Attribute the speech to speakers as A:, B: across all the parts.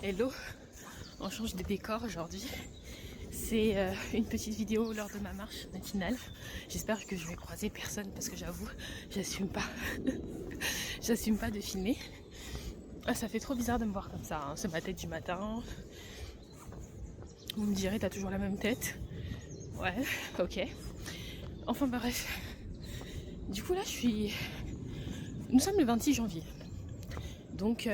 A: Hello, on change de décor aujourd'hui. C'est une petite vidéo lors de ma marche matinale. J'espère que je vais croiser personne parce que j'avoue, j'assume pas. J'assume pas de filmer. Ah, ça fait trop bizarre de me voir comme ça, hein. C'est ma tête du matin. Vous me direz, t'as toujours la même tête. Ouais, ok. Enfin bref. Du coup là, nous sommes le 26 janvier. Donc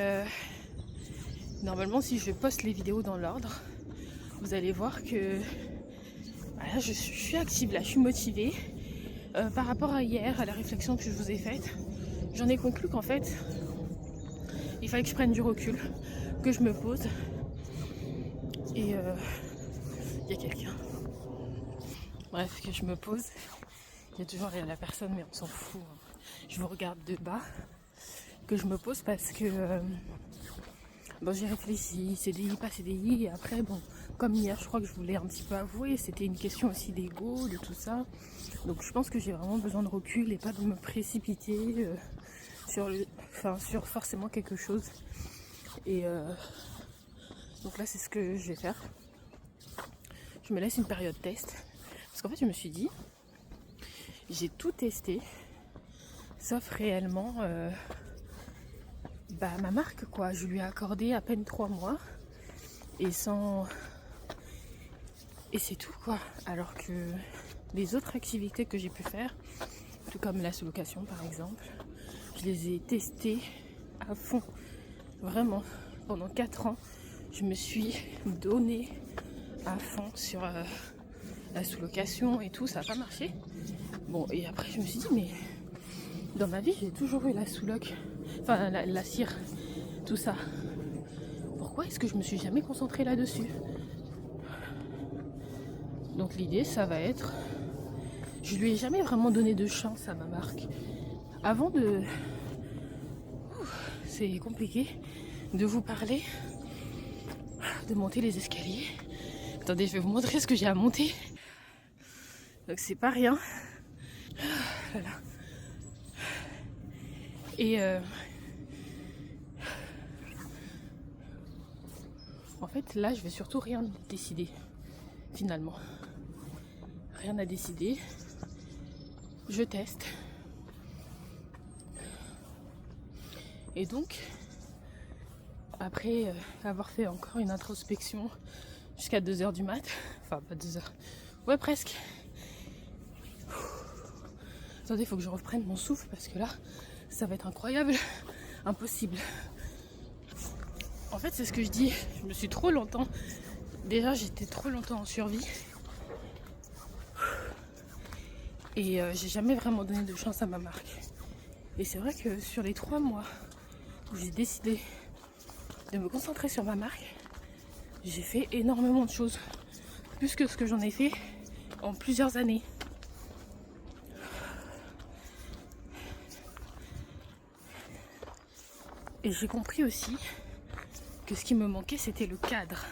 A: normalement, si je poste les vidéos dans l'ordre, vous allez voir que voilà, je suis active là, je suis motivée. Par rapport à hier, à la réflexion que je vous ai faite, j'en ai conclu qu'en fait, il fallait que je prenne du recul, que je me pose. Et il y a quelqu'un. Bref, que je me pose. Il y a toujours la personne, mais on s'en fout. Je vous regarde de bas. Que je me pose parce que bon, j'ai réfléchi, CDI, pas CDI, et après, bon, comme hier, je crois que je voulais un petit peu avouer, c'était une question aussi d'ego, de tout ça. Donc je pense que j'ai vraiment besoin de recul et pas de me précipiter sur forcément quelque chose. Et donc là, c'est ce que je vais faire. Je me laisse une période test. Parce qu'en fait, je me suis dit, j'ai tout testé, sauf réellement ma marque, quoi. Je lui ai accordé à peine 3 mois. Et c'est tout, quoi. Alors que les autres activités que j'ai pu faire, tout comme la sous-location par exemple, je les ai testées à fond. Vraiment, pendant 4 ans, je me suis donnée à fond sur la sous-location et tout, ça n'a pas marché. Bon, et après je me suis dit, mais dans ma vie, j'ai toujours eu la sous-loc, enfin la cire, tout ça. Pourquoi est-ce que je me suis jamais concentrée là-dessus? Donc l'idée, ça va être... Je lui ai jamais vraiment donné de chance à ma marque. Avant de... C'est compliqué de vous parler, de monter les escaliers. Attendez, je vais vous montrer ce que j'ai à monter. Donc c'est pas rien. Voilà. Et en fait, là, je vais surtout rien décider, finalement. Rien à décider. Je teste. Et donc, après avoir fait encore une introspection jusqu'à 2h du mat, enfin pas 2h, ouais presque. Attendez, il faut que je reprenne mon souffle parce que là, ça va être incroyable, impossible. En fait, c'est ce que je dis, je me suis trop longtemps, déjà j'étais trop longtemps en survie. Et j'ai jamais vraiment donné de chance à ma marque. Et c'est vrai que sur les 3 mois où j'ai décidé de me concentrer sur ma marque, j'ai fait énormément de choses. Plus que ce que j'en ai fait en plusieurs années. Et j'ai compris aussi que ce qui me manquait, c'était le cadre.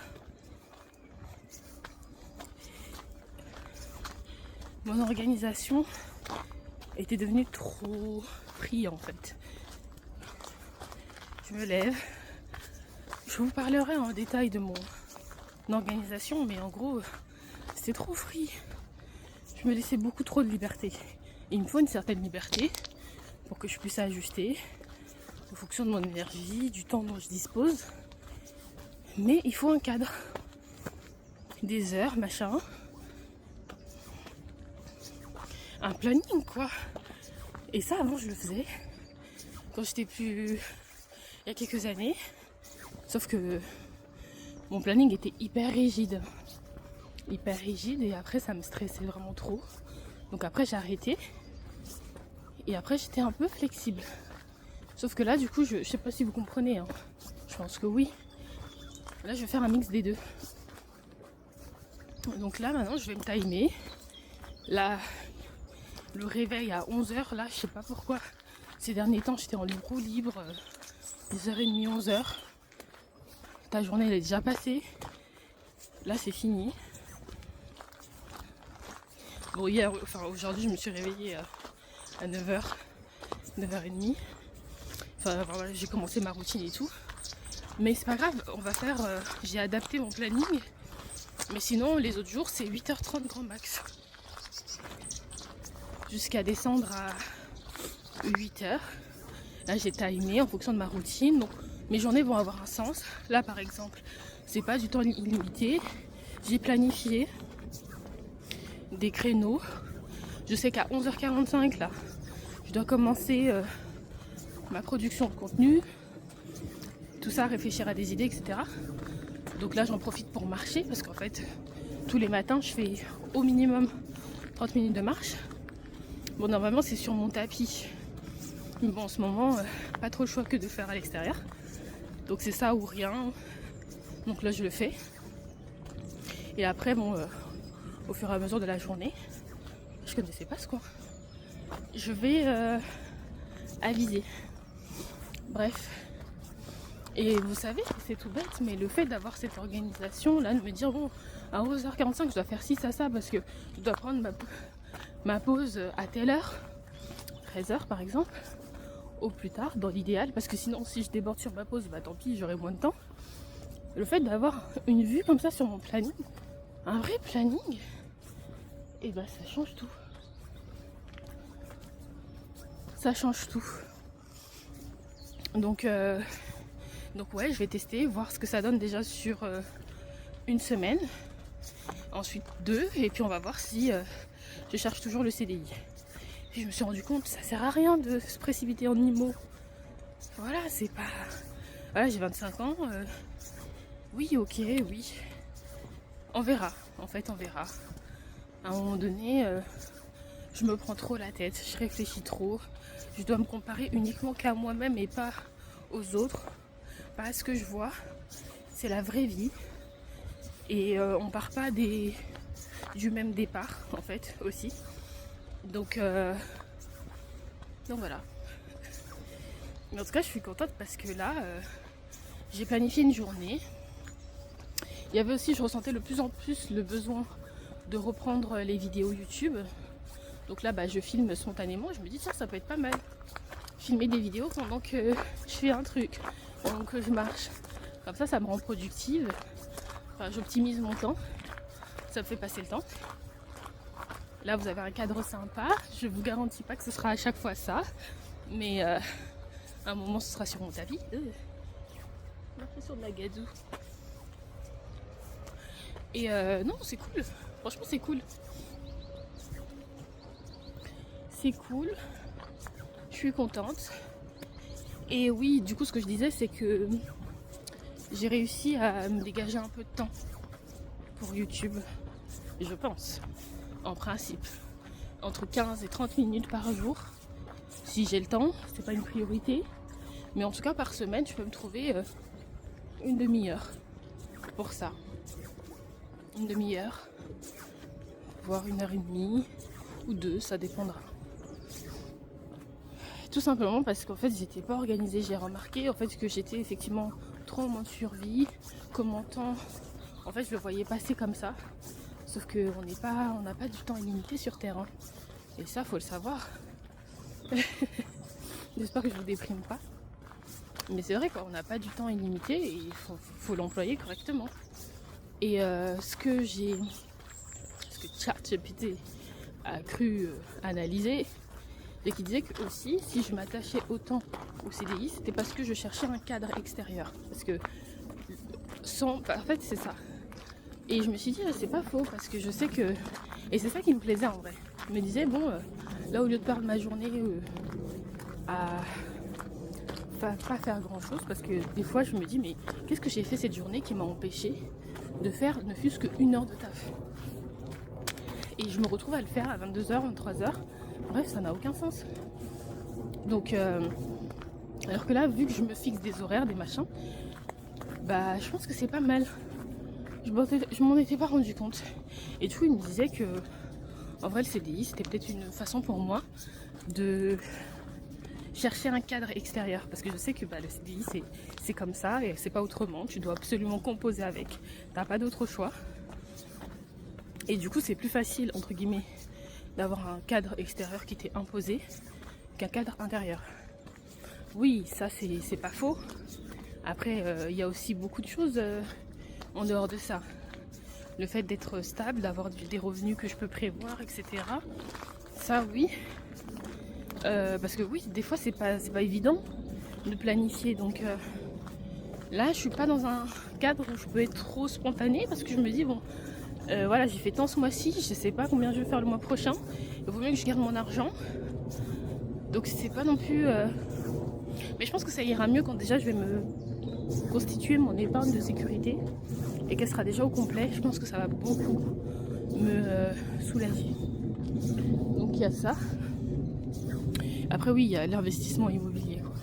A: Mon organisation était devenue trop free en fait. Je me lève. Je vous parlerai en détail de mon organisation, mais en gros, c'était trop free. Je me laissais beaucoup trop de liberté. Il me faut une certaine liberté pour que je puisse ajuster en fonction de mon énergie, du temps dont je dispose. Mais il faut un cadre. Des heures, machin. Un planning, quoi. Et ça, avant, je le faisais. Quand j'étais plus... Il y a quelques années. Sauf que mon planning était hyper rigide. Hyper rigide. Et après, ça me stressait vraiment trop. Donc après, j'ai arrêté. Et après, j'étais un peu flexible. Sauf que là, du coup, je sais pas si vous comprenez. Hein. Je pense que oui. Là, je vais faire un mix des deux. Donc là, maintenant, je vais me timer. Là, le réveil à 11h, là, je sais pas pourquoi. Ces derniers temps, j'étais en roue libre. 10h30, 11h. Ta journée, elle est déjà passée. Là, c'est fini. Bon, aujourd'hui, je me suis réveillée à 9h, 9h30. Enfin, voilà, j'ai commencé ma routine et tout. Mais c'est pas grave, on va faire, j'ai adapté mon planning. Mais sinon, les autres jours, c'est 8h30 grand max. Jusqu'à descendre à 8h. Là, j'ai timé en fonction de ma routine. Donc, mes journées vont avoir un sens. Là, par exemple, c'est pas du temps illimité. J'ai planifié des créneaux. Je sais qu'à 11h45, là, je dois commencer ma production de contenu. Tout ça, réfléchir à des idées, etc. Donc là, j'en profite pour marcher parce qu'en fait, tous les matins, je fais au minimum 30 minutes de marche. Bon, normalement, c'est sur mon tapis. Mais bon, en ce moment, pas trop le choix que de faire à l'extérieur. Donc c'est ça ou rien. Donc là, je le fais. Et après, bon, au fur et à mesure de la journée, je connaissais pas ce coin. Je vais aviser. Bref. Et vous savez, c'est tout bête, mais le fait d'avoir cette organisation, là, de me dire, bon, à 11h45, je dois faire ci, ça, parce que je dois prendre ma pause à telle heure, 13h par exemple, au plus tard, dans l'idéal, parce que sinon, si je déborde sur ma pause, bah tant pis, j'aurai moins de temps. Le fait d'avoir une vue comme ça sur mon planning, un vrai planning, et bah ça change tout. Ça change tout. Donc ouais, je vais tester, voir ce que ça donne déjà sur une semaine, ensuite 2, et puis on va voir si je cherche toujours le CDI. Puis je me suis rendu compte, ça sert à rien de se précipiter en IMO. Voilà, c'est pas... Voilà, j'ai 25 ans. Oui, ok, oui. On verra, en fait, on verra. À un moment donné, je me prends trop la tête, je réfléchis trop. Je dois me comparer uniquement qu'à moi-même et pas aux autres. Pas à ce que je vois. C'est la vraie vie. Et on part pas du même départ, en fait, aussi. Donc voilà. Mais en tout cas, je suis contente parce que là, j'ai planifié une journée. Il y avait aussi, je ressentais de plus en plus le besoin de reprendre les vidéos YouTube. Donc là, bah, je filme spontanément. Je me dis, tiens, ça peut être pas mal. Filmer des vidéos pendant que je fais un truc, pendant que je marche. Comme ça me rend productive. Enfin, j'optimise mon temps. Ça me fait passer le temps. Là, vous avez un cadre sympa. Je vous garantis pas que ce sera à chaque fois ça. Mais à un moment, ce sera sur mon tapis. L'impression de la gadoue. Et non, c'est cool. Franchement, c'est cool. C'est cool. Je suis contente. Et oui, du coup, ce que je disais, c'est que j'ai réussi à me dégager un peu de temps pour YouTube. Je pense, en principe, entre 15 et 30 minutes par jour. Si j'ai le temps, c'est pas une priorité. Mais en tout cas, par semaine, je peux me trouver une demi-heure pour ça. Une demi-heure, voire 1h30 ou 2, ça dépendra. Tout simplement parce qu'en fait j'étais pas organisée, j'ai remarqué en fait que j'étais effectivement trop en mode survie, commentant, en fait je le voyais passer comme ça, sauf qu'on n'a pas du temps illimité sur Terre, hein. Et ça faut le savoir. J'espère que je vous déprime pas, mais c'est vrai quoi, on n'a pas du temps illimité et il faut l'employer correctement. Et ce que ChatGPT a cru analyser, et qui disait que aussi, si je m'attachais autant au CDI, c'était parce que je cherchais un cadre extérieur. Parce que en fait, c'est ça. Et je me suis dit, c'est pas faux, parce que je sais que... Et c'est ça qui me plaisait en vrai. Je me disais, bon, là, au lieu de perdre ma journée à pas faire grand-chose, parce que des fois, je me dis, mais qu'est-ce que j'ai fait cette journée qui m'a empêché de faire ne fût-ce qu'une heure de taf. Et je me retrouve à le faire à 22h, 23h. Bref, ça n'a aucun sens. Donc, alors que là, vu que je me fixe des horaires, des machins, bah, je pense que c'est pas mal. Je m'en étais pas rendu compte. Et du coup, il me disait que, en vrai, le CDI, c'était peut-être une façon pour moi de chercher un cadre extérieur. Parce que je sais que bah, le CDI, c'est comme ça et c'est pas autrement. Tu dois absolument composer avec. T'as pas d'autre choix. Et du coup, c'est plus facile, entre guillemets, d'avoir un cadre extérieur qui t'est imposé qu'un cadre intérieur. Oui, ça c'est pas faux, Après, il y a aussi beaucoup de choses en dehors de ça. Le fait d'être stable, d'avoir des revenus que je peux prévoir, etc. Ça, oui. Parce que oui, des fois, c'est pas évident de planifier. Donc là, je suis pas dans un cadre où je peux être trop spontanée parce que je me dis, bon, voilà, j'ai fait tant ce mois-ci, je sais pas combien je vais faire le mois prochain. Il vaut mieux que je garde mon argent. Donc c'est pas non plus... Mais je pense que ça ira mieux quand déjà je vais me constituer mon épargne de sécurité et qu'elle sera déjà au complet. Je pense que ça va beaucoup me soulager. Donc il y a ça. Après oui, il y a l'investissement immobilier, quoi.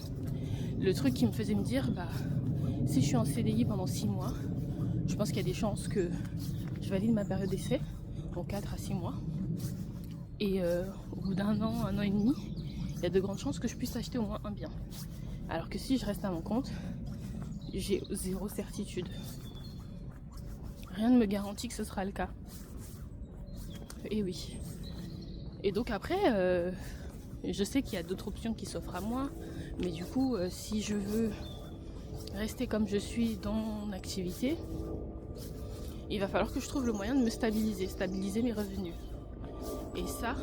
A: Le truc qui me faisait me dire, bah, si je suis en CDI pendant 6 mois, je pense qu'il y a des chances que je valide ma période d'essai en 4 à 6 mois. Et au bout d'un an et demi, il y a de grandes chances que je puisse acheter au moins un bien. Alors que si je reste à mon compte, j'ai zéro certitude. Rien ne me garantit que ce sera le cas. Et oui. Et donc après, je sais qu'il y a d'autres options qui s'offrent à moi. Mais du coup, si je veux rester comme je suis dans mon activité, il va falloir que je trouve le moyen de me stabiliser mes revenus. Et ça,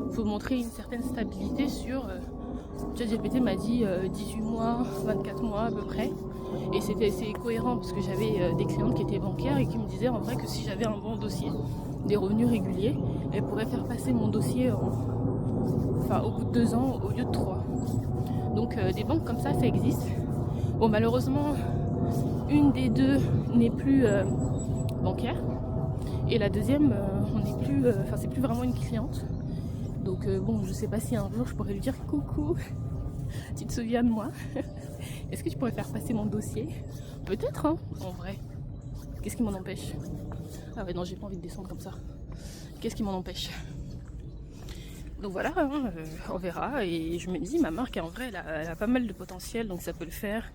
A: il faut montrer une certaine stabilité sur... ChatGPT m'a dit 18 mois, 24 mois à peu près. Et c'est cohérent parce que j'avais des clientes qui étaient bancaires et qui me disaient en vrai que si j'avais un bon dossier, des revenus réguliers, elles pourraient faire passer mon dossier au bout de 2 ans au lieu de 3. Donc des banques comme ça existe. Bon, malheureusement, une des deux n'est plus bancaire. Et la deuxième, on n'est plus, c'est plus vraiment une cliente. Donc bon, je sais pas si un jour je pourrais lui dire coucou, tu te souviens de moi? Est-ce que tu pourrais faire passer mon dossier? Peut-être, hein, en vrai. Qu'est-ce qui m'en empêche? Ah ouais, non, j'ai pas envie de descendre comme ça. Qu'est-ce qui m'en empêche? Donc voilà, hein, on verra. Et je me dis, ma marque, en vrai, elle a pas mal de potentiel, donc ça peut le faire.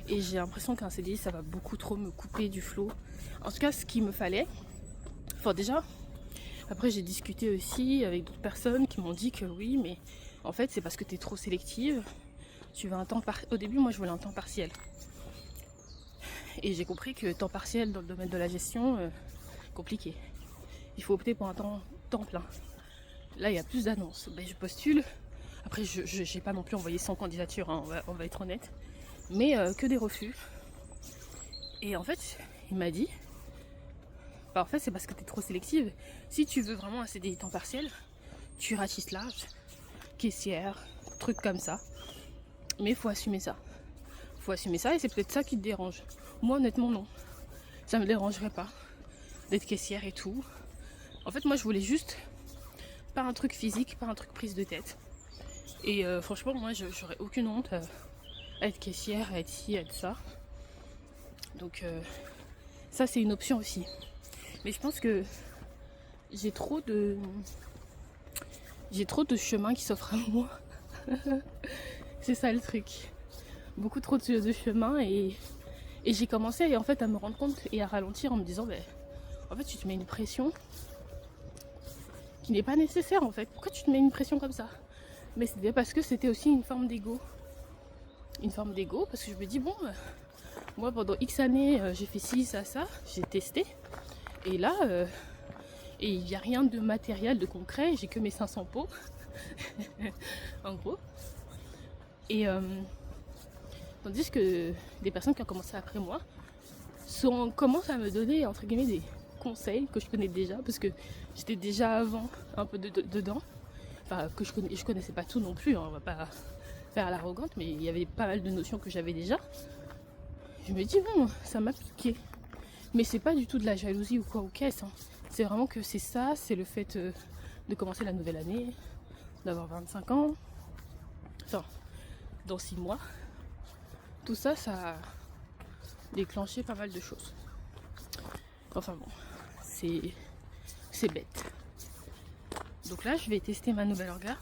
A: Et j'ai l'impression qu'un CDI, ça va beaucoup trop me couper du flow. En tout cas, ce qu'il me fallait. Enfin, déjà, après, j'ai discuté aussi avec d'autres personnes qui m'ont dit que oui, mais en fait, c'est parce que tu es trop sélective. Tu veux un temps Au début, moi, je voulais un temps partiel. Et j'ai compris que temps partiel dans le domaine de la gestion, compliqué. Il faut opter pour un temps plein. Là, il y a plus d'annonces. Ben, je postule. Après, je n'ai pas non plus envoyé 100 candidatures, hein, on va être honnête. Mais que des refus. Et en fait, il m'a dit, bah, en fait, c'est parce que tu es trop sélective. Si tu veux vraiment un CDI temps partiel, tu ratisses large, caissière, trucs comme ça. Mais il faut assumer ça. Faut assumer ça et c'est peut-être ça qui te dérange. Moi, honnêtement, non. Ça me dérangerait pas d'être caissière et tout. En fait, moi, je voulais juste pas un truc physique, pas un truc prise de tête. Et franchement, moi, j'aurais aucune honte à être caissière, à être ci, à être ça. Donc, ça, c'est une option aussi. Mais je pense que j'ai trop de chemins qui s'offrent à moi. C'est ça le truc. Beaucoup trop de chemins et j'ai commencé en fait à me rendre compte et à ralentir en me disant en fait tu te mets une pression qui n'est pas nécessaire en fait. Pourquoi tu te mets une pression comme ça? Mais c'était parce que c'était aussi une forme d'ego. Une forme d'ego parce que je me dis bon moi pendant X années j'ai fait ci, ça, j'ai testé et là et il n'y a rien de matériel, de concret, j'ai que mes 500 pots en gros. Et tandis que des personnes qui ont commencé après moi commencent à me donner entre guillemets des conseils que je connais déjà parce que j'étais déjà avant un peu dedans. Enfin que je connaissais pas tout non plus, hein, on va pas faire l'arrogante, mais il y avait pas mal de notions que j'avais déjà. Je me dis bon, ça m'a piqué. Mais c'est pas du tout de la jalousie ou quoi ou qu'est-ce, hein. C'est vraiment que c'est ça, c'est le fait de commencer la nouvelle année, d'avoir 25 ans, enfin, dans 6 mois. Tout ça, ça a déclenché pas mal de choses. Enfin bon, c'est bête. Donc là, je vais tester ma nouvelle orga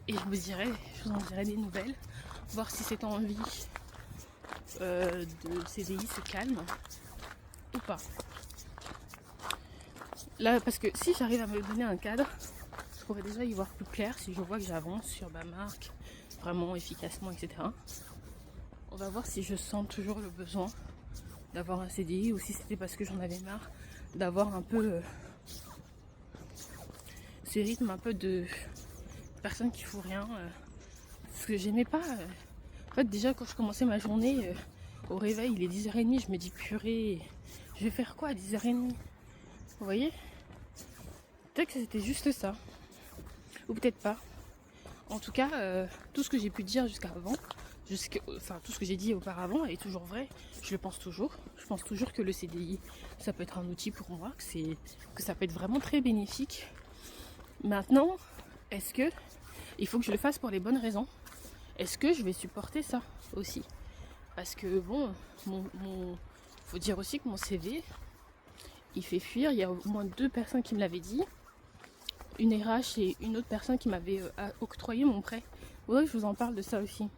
A: et je vous en dirai des nouvelles, voir si cette envie de CDI se calme ou pas. Là, parce que si j'arrive à me donner un cadre, je pourrais déjà y voir plus clair si je vois que j'avance sur ma marque, vraiment efficacement, etc. On va voir si je sens toujours le besoin d'avoir un CDI ou si c'était parce que j'en avais marre d'avoir un peu ce rythme un peu de personne qui fout rien. Parce que j'aimais pas. En fait, déjà quand je commençais ma journée au réveil, il est 10h30, je me dis purée, je vais faire quoi à 10h30? Vous voyez? Peut-être que c'était juste ça. Ou peut-être pas. En tout cas, tout ce que j'ai pu dire jusqu'à avant, tout ce que j'ai dit auparavant est toujours vrai. Je le pense toujours. Je pense toujours que le CDI, ça peut être un outil pour moi, que ça peut être vraiment très bénéfique. Maintenant, est-ce que il faut que je le fasse pour les bonnes raisons? Est-ce que je vais supporter ça aussi? Parce que bon, faut dire aussi que mon CV, il fait fuir. Il y a au moins 2 personnes qui me l'avaient dit. Une RH et une autre personne qui m'avait octroyé mon prêt. Oui, je vous en parle de ça aussi.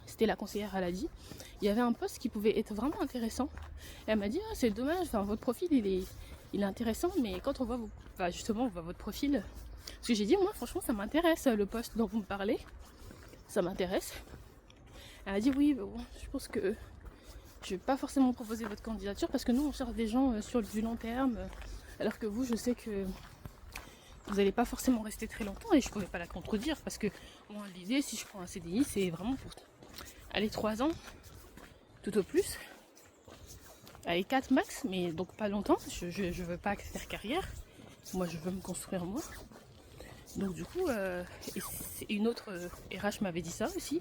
A: C'était la conseillère, elle a dit. Il y avait un poste qui pouvait être vraiment intéressant. Et elle m'a dit, ah, c'est dommage, enfin, votre profil il est intéressant, mais quand on voit justement on voit votre profil. Parce que j'ai dit, moi franchement ça m'intéresse le poste dont vous me parlez. Ça m'intéresse. Elle a dit oui, bon, je pense que je vais pas forcément proposer votre candidature parce que nous on cherche des gens sur du long terme. Alors que vous, je sais que vous n'allez pas forcément rester très longtemps et je ne pouvais pas la contredire parce que moi l'idée si je prends un CDI c'est vraiment pour aller 3 ans tout au plus, aller 4 max, mais donc pas longtemps. Je veux pas faire carrière, moi je veux me construire moi. Donc du coup et une autre RH m'avait dit ça aussi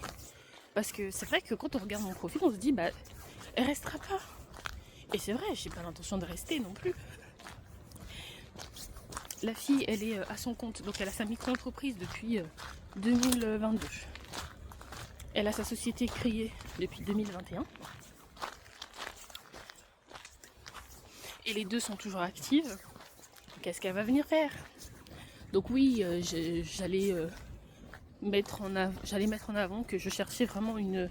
A: parce que c'est vrai que quand on regarde mon profil on se dit bah elle restera pas, et c'est vrai, j'ai pas l'intention de rester non plus. La fille, elle est à son compte, donc elle a sa micro-entreprise depuis 2022. Elle a sa société créée depuis 2021. Et les deux sont toujours actives. Qu'est-ce qu'elle va venir faire? Donc oui, j'allais mettre en avant que je cherchais vraiment une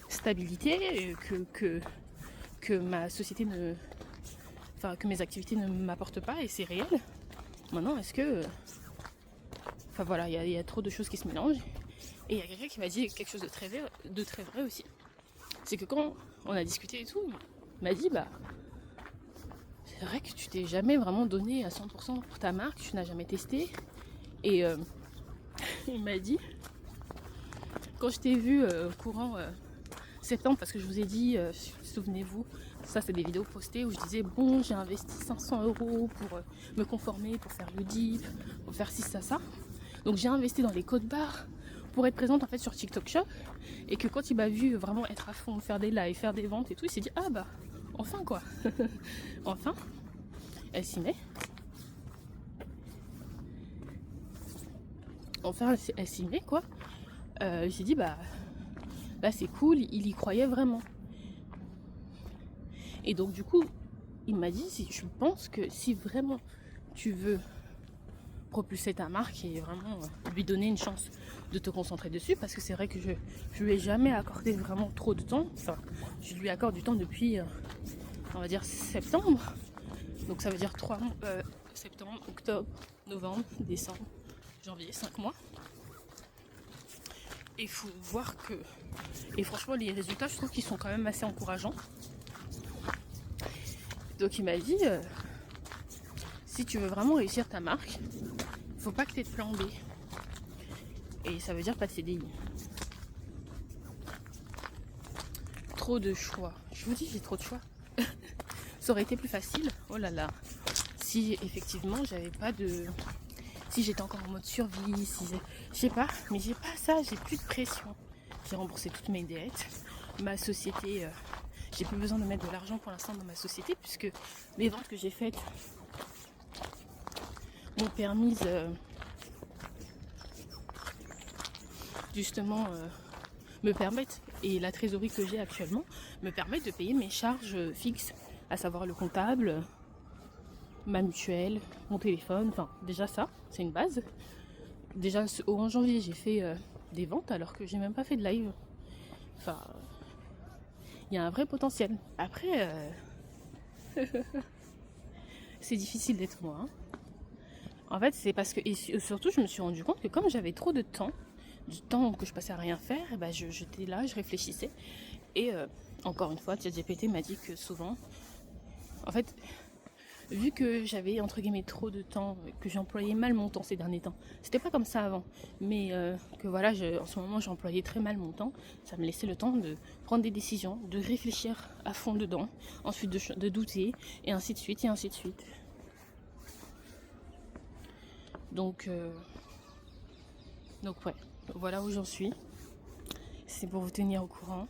A: stabilité, que ma société que mes activités ne m'apportent pas, et c'est réel. Maintenant, est-ce que... Enfin voilà, il y a trop de choses qui se mélangent. Et il y a quelqu'un qui m'a dit quelque chose de très vrai aussi. C'est que quand on a discuté et tout, il m'a dit, bah, c'est vrai que tu t'es jamais vraiment donné à 100% pour ta marque, tu n'as jamais testé. Et il m'a dit, quand je t'ai vu courant septembre, parce que je vous ai dit, souvenez-vous, ça c'est des vidéos postées où je disais bon j'ai investi 500 € pour me conformer, pour faire le DIP, pour faire ci, ça. Donc j'ai investi dans les codes barres pour être présente en fait sur TikTok Shop, et que quand il m'a vu vraiment être à fond, faire des lives, faire des ventes et tout, il s'est dit ah bah enfin quoi. Enfin elle s'y met. Enfin elle s'y met quoi. Il s'est dit bah là c'est cool, il y croyait vraiment. Et donc du coup, il m'a dit, je pense que si vraiment tu veux propulser ta marque et vraiment lui donner une chance de te concentrer dessus, parce que c'est vrai que je lui ai jamais accordé vraiment trop de temps. Enfin, je lui accorde du temps depuis, on va dire, septembre. Donc ça veut dire 3 mois, septembre, octobre, novembre, décembre, janvier, 5 mois. Et il faut voir que... Et franchement, les résultats, je trouve qu'ils sont quand même assez encourageants. Donc il m'a dit, si tu veux vraiment réussir ta marque, il faut pas que tu aies de plan B. Et ça veut dire pas de CDI. Trop de choix. Je vous dis, j'ai trop de choix. Ça aurait été plus facile, oh là là, si effectivement j'avais pas de... Si j'étais encore en mode survie, si je sais pas, mais j'ai pas ça, j'ai plus de pression. J'ai remboursé toutes mes dettes. Ma société... j'ai plus besoin de mettre de l'argent pour l'instant dans ma société, puisque les ventes que j'ai faites m'ont permis justement me permettre, et la trésorerie que j'ai actuellement me permet de payer mes charges fixes, à savoir le comptable, ma mutuelle, mon téléphone, enfin déjà ça, c'est une base. Déjà en janvier j'ai fait des ventes alors que j'ai même pas fait de live. Enfin... il y a un vrai potentiel. Après, c'est difficile d'être moi. En fait, c'est parce que... Et surtout, je me suis rendu compte que comme j'avais trop de temps du temps que je passais à rien faire, et ben j'étais là, je réfléchissais. Et encore une fois, ChatGPT m'a dit que souvent, en fait, vu que j'avais entre guillemets trop de temps, que j'employais mal mon temps ces derniers temps, c'était pas comme ça avant, mais que voilà, en ce moment j'employais très mal mon temps, ça me laissait le temps de prendre des décisions, de réfléchir à fond dedans, ensuite de douter, et ainsi de suite, et ainsi de suite. Donc ouais, voilà où j'en suis. C'est pour vous tenir au courant.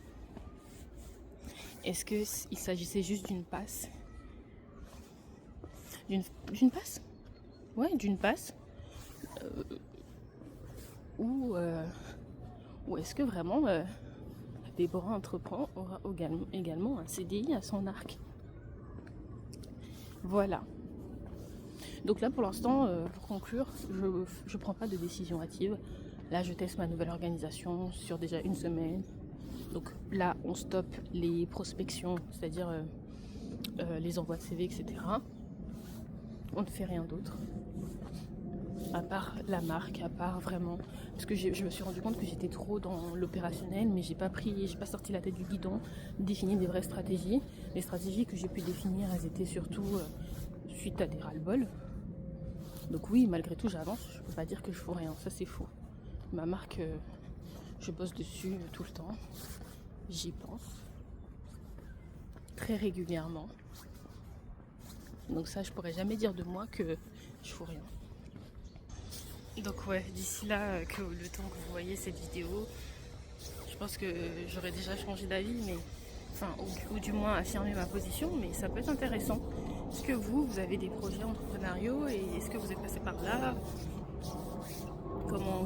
A: Est-ce qu'il s'agissait juste d'une passe? D'une passe? Ouais, d'une passe. Ou est-ce que vraiment Déborah Entreprend aura également un CDI à son arc? Voilà. Donc là, pour l'instant, pour conclure, je prends pas de décision hâtive. Là, je teste ma nouvelle organisation sur déjà une semaine. Donc là, on stoppe les prospections, c'est-à-dire les envois de CV, etc. On ne fait rien d'autre. À part la marque, à part vraiment... Parce que je me suis rendu compte que j'étais trop dans l'opérationnel, mais j'ai pas sorti la tête du guidon, défini des vraies stratégies. Les stratégies que j'ai pu définir, elles étaient surtout suite à des ras-le-bol. Donc oui, malgré tout, j'avance. Je peux pas dire que je fous rien, ça c'est faux. Ma marque, je bosse dessus tout le temps. J'y pense. Très régulièrement. Donc ça, je pourrais jamais dire de moi que je fous rien. Donc ouais, d'ici là, que le temps que vous voyez cette vidéo, je pense que j'aurais déjà changé d'avis, mais enfin, ou du moins affirmé ma position, mais ça peut être intéressant. Est-ce que vous avez des projets entrepreneuriaux et est-ce que vous êtes passé par là?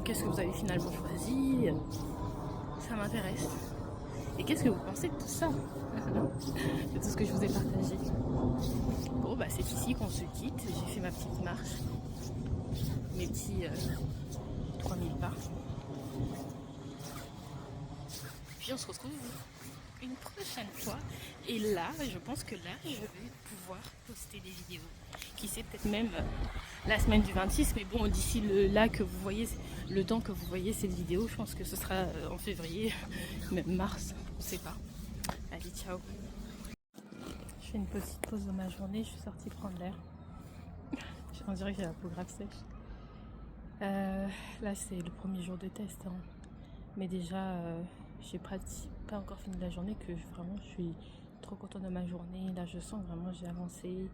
A: Qu'est-ce que vous avez finalement choisi? Ça m'intéresse. Et qu'est-ce que vous pensez de tout ça? De tout ce que je vous ai partagé. Bon, bah c'est ici qu'on se quitte. J'ai fait ma petite marche. Mes petits 3000 pas. Puis on se retrouve une prochaine fois. Et là, je pense que là, je vais pouvoir poster des vidéos. Qui sait, peut-être même la semaine du 26. Mais bon, d'ici le temps que vous voyez cette vidéo, je pense que ce sera en février, même mars, on ne sait pas. Allez, ciao. Je fais une petite pause de ma journée, je suis sortie prendre l'air. On dirait que j'ai la peau grave sèche. Là, c'est le premier jour de test. Hein. Mais déjà, j'ai pas encore fini la journée, que vraiment je suis trop contente de ma journée. Là, je sens vraiment j'ai avancé.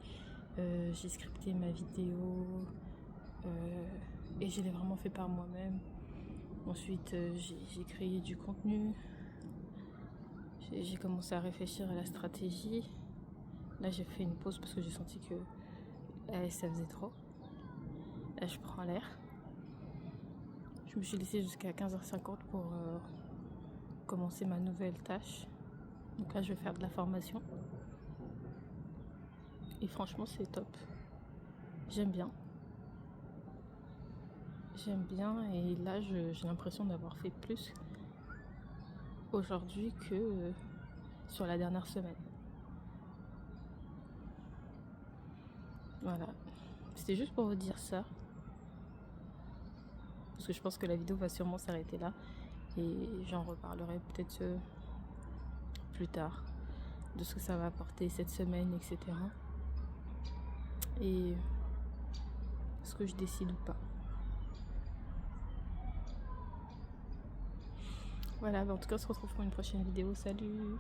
A: J'ai scripté ma vidéo et je l'ai vraiment fait par moi-même. Ensuite, j'ai créé du contenu. J'ai commencé à réfléchir à la stratégie. Là, j'ai fait une pause parce que j'ai senti que ça faisait trop. Là, je prends l'air. Je me suis laissée jusqu'à 15h50 pour commencer ma nouvelle tâche. Donc là, je vais faire de la formation. Et franchement, c'est top. J'aime bien. J'aime bien. Et là, j'ai l'impression d'avoir fait plus aujourd'hui que sur la dernière semaine. Voilà. C'était juste pour vous dire ça. Parce que je pense que la vidéo va sûrement s'arrêter là. Et j'en reparlerai peut-être plus tard de ce que ça va apporter cette semaine, etc. Et ce que je décide ou pas. Voilà, en tout cas on se retrouve pour une prochaine vidéo. Salut!